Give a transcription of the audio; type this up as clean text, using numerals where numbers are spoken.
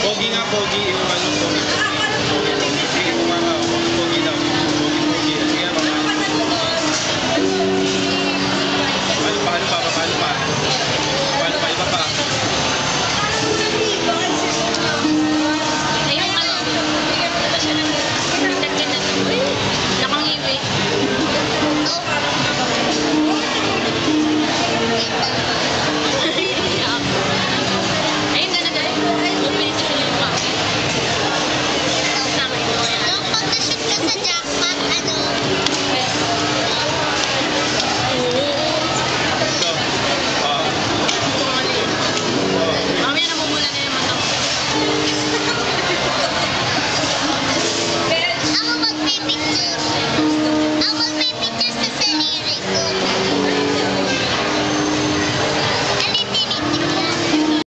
Pogi nga, pogi. Yung ano, pogi. Sige, kumama. Pogi daw. Pogi. Sige, kumama. Paano pa? Iba pa. Ayun, ano? Bigyan mo na siya ng dagdagan na. Uy, nakangiwi. Ayun na guys. Pupilitin mo yung mami. Sama ito. Nung pag-shoot ka sa jackpot, ano? Ito. Mamaya namumula na yung mata ko. Ako magpipicture.